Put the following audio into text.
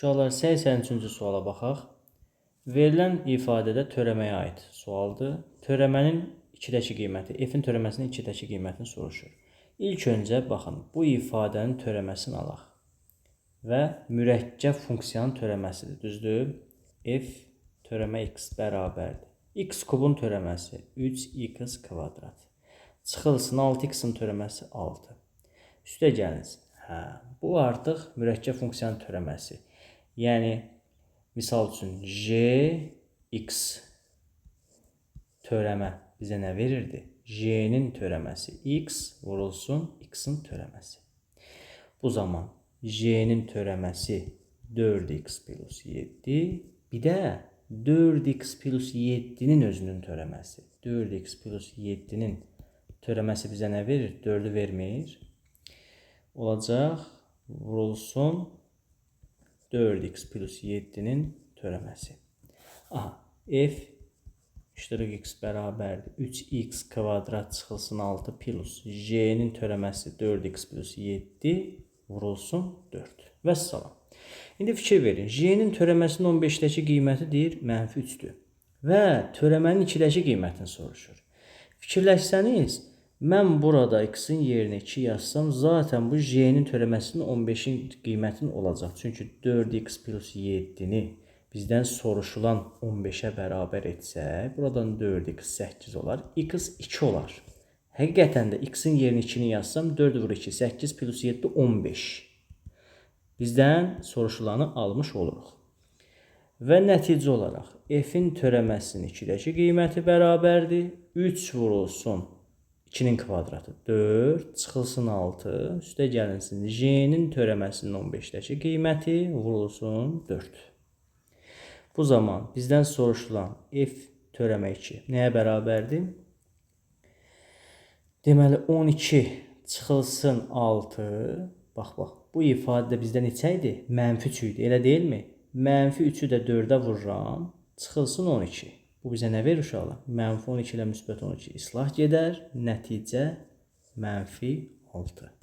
Uşaqlar 83-cü suala baxaq. Verilən ifadədə törəməyə aid sualdır. Törəmənin 2-dəki qiyməti, f-in törəməsinin 2-dəki qiymətini soruşur. İlk öncə baxın, bu ifadənin törəməsini alaq və mürəkkəb funksiyanın törəməsidir, düzdür? F törəmə x bərabərdir. X kubun törəməsi 3x kvadrat. Çıxılsın 6x-in törəməsi 6. Üstə gəlinsin. Bu artıq mürəkkəb funksiyanın törəməsi. Yəni, misal üçün, x törəmə bizə nə verirdi? J-nin törəməsi x vurulsun x-in törəməsi. Bu zaman J-nin törəməsi 4x plus 7, bir də 4x plus 7-nin özünün törəməsi. 4x plus 7-nin törəməsi bizə nə verir? 4-ü vermir. Olacaq, vurulsun 4x plus 7-nin törəməsi. F iştirak x bərabərdir. 3x kvadrat çıxılsın 6 plus J-nin törəməsi 4x plus 7 vurulsun 4. Vəssalam. İndi fikir verin. J-nin törəməsinin 15-dəki qiyməti deyir -3-dür. Və törəmənin 2-dəki qiymətini soruşur. Fikirləşsəniz, mən burada x-in yerinə 2 yazsam, zaten bu J-nin törəməsinin 15-in qiymətin olacaq. Çünki 4x plus 7-ni bizdən soruşulan 15-ə bərabər etsək, buradan 4x 8 olar, x 2 olar. Həqiqətən də x-in yerinə 2-ni yazsam, 4 vur 2, 8 plus 7, 15. Bizdən soruşulanı almış oluruq. Və nəticə olaraq f-in törəməsinin 2-dəki qiyməti bərabərdir. 3 vurulsun 2-nin kvadratı 4, çıxılsın 6, üstə gəlinsin J-nin törəməsinin 15-dəki qiyməti vurulsun 4. Bu zaman bizdən soruşulan f törəmə 2 nəyə bərabərdir? Deməli 12 çıxılsın 6, bax, bu ifadə bizdə neçə idi? -3 idi, elə deyilmi? -3-ü də 4-ə vururam, çıxılsın 12. Bu bizə nə verir uşaqlar? -12 ilə -12 islah gedər, nəticə -6.